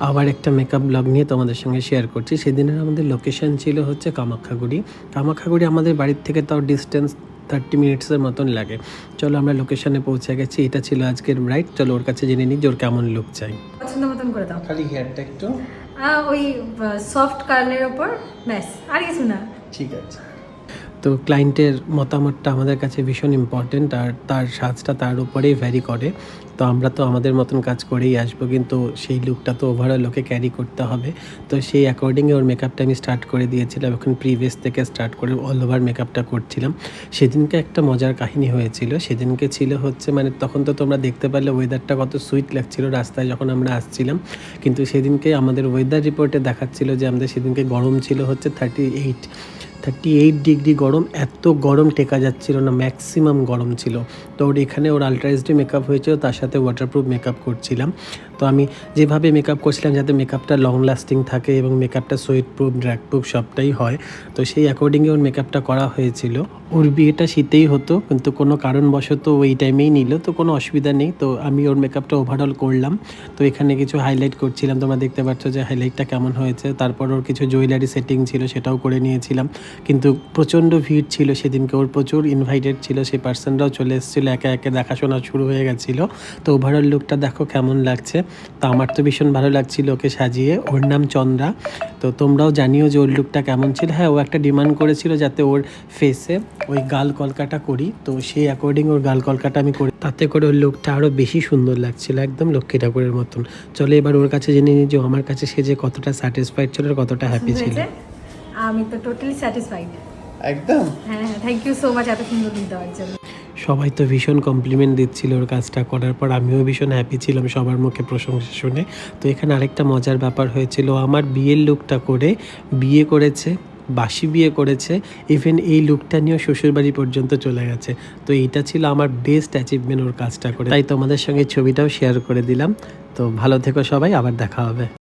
আবার একটা makeup blog নিয়ে তোমাদের সঙ্গে শেয়ার করছি। সেদিনের আমাদের লোকেশন ছিল হচ্ছে কামাখ্যাগুড়ি। কামাখ্যাগুড়ি আমাদের বাড়ির থেকে তাও ডিস্টেন্স 30 মিনিটসের মতন লাগে। চলো আমরা লোকেশনে পৌঁছে গেছি। এটা ছিল আজকের ব্রাইড। চলো ওর কাছে জেনে নিই যে ওর কেমন লুক চাই। পছন্দ মতন করে দাও। খালি হেয়ারটা একটু ওই সফট কার্লের ওপর, ব্যাস, আর কিছু না। ঠিক আছে। তো ক্লায়েন্টের মতামতটা আমাদের কাছে ভীষণ ইম্পর্টেন্ট, আর তার সাজটা তার উপরেই ভ্যারি করে। তো আমরা তো আমাদের মতন কাজ করেই আসবো, কিন্তু সেই লুকটা তো ওভারঅল ওকে ক্যারি করতে হবে। তো সেই অ্যাকর্ডিংয়ে ওর মেকআপটা আমি স্টার্ট করে দিয়েছিলাম। এখন প্রিভিয়াস থেকে স্টার্ট করে অল ওভার মেকআপটা করছিলাম। সেদিনকে একটা মজার কাহিনী হয়েছিল। সেদিনকে ছিল হচ্ছে মানে তখন তো তোমরা দেখতে পারলে ওয়েদারটা কত সুইট লাগছিল রাস্তায় যখন আমরা আসছিলাম। কিন্তু সেদিনকে আমাদের ওয়েদার রিপোর্টে দেখাচ্ছিল যে আমাদের সেদিনকে গরম ছিল হচ্ছে 38 ডিগ্রি গরম। এত গরম টেকা যাচ্ছিল না, ম্যাক্সিমাম গরম ছিল। তো ওর এখানে ওর আলট্রা এইচডি মেকআপ হয়েছিল, তার সাথে ওয়াটারপ্রুফ মেকআপ করছিলাম। তো আমি যেভাবে মেকআপ করছিলাম যাতে মেকআপটা লং লাস্টিং থাকে এবং মেকআপটা সোয়েট প্রুফ, ড্র্যাগ প্রুফ সবটাই হয়, তো সেই অ্যাকর্ডিংয়ে ওর মেকআপটা করা হয়েছিল। ওর বিয়েটা শীতেই হতো, কিন্তু কোনো কারণবশত ওই টাইমেই নিল, তো কোনো অসুবিধা নেই। তো আমি ওর মেকআপটা ওভারঅল করলাম। তো এখানে কিছু হাইলাইট করছিলাম, তোমরা দেখতে পাচ্ছ যে হাইলাইটটা কেমন হয়েছে। তারপর ওর কিছু জুয়েলারি সেটিং ছিল, সেটাও করে নিয়েছিলাম। কিন্তু প্রচণ্ড ভিড় ছিল সেদিনকে, ওর প্রচুর ইনভাইটেড ছিল, সেই পার্সনরাও চলে এসেছিলো, একে একে দেখাশোনা শুরু হয়ে গেছিলো। তো ওভারঅল লুকটা দেখো কেমন লাগছে। তো আমার তো ভীষণ ভালো লাগছিল ওকে সাজিয়ে। ওর নাম চন্দ্রা। তো তোমরাও জানিও যে ওর লুকটা কেমন ছিল। হ্যাঁ, ও একটা ডিমান্ড করেছিল যাতে ওর ফেসে ওই গাল কলকাটা করি, তো সেই অ্যাকর্ডিং ওর গাল কলকাটা আমি করি, তাতে করে ওর লুকটা আরও বেশি সুন্দর লাগছিল, একদম লক্ষ্মী ঠাকুরের মতন। চলো এবার ওর কাছে জেনে নিই যে আমার কাছে সে যে কতটা স্যাটিসফাইড ছিল আর কতটা হ্যাপি ছিল। আমি তো টোটালি স্যাটিসফাইড একদম। হ্যাঁ, থ্যাংক ইউ সো মাচ এত সুন্দর লুক দেওয়ার জন্য। সবাই তো ভীষণ কমপ্লিমেন্ট দিচ্ছিল ওর কাজটা করার পর। আমিও ভীষণ হ্যাপি ছিলাম সবার মুখে প্রশংসা শুনে। তো এখানে আরেকটা মজার ব্যাপার হয়েছিল, আমার বিয়ের লুকটা করে বিয়ে করেছে, বাসি বিয়ে করেছে, ইভেন এই লুকটা নিয়েও শ্বশুরবাড়ি পর্যন্ত চলে গেছে। তো এইটা ছিল আমার বেস্ট অ্যাচিভমেন্ট ওর কাজটা করে। তাই তোমাদের সঙ্গে ছবিটাও শেয়ার করে দিলাম। তো ভালো থেকো সবাই, আবার দেখা হবে।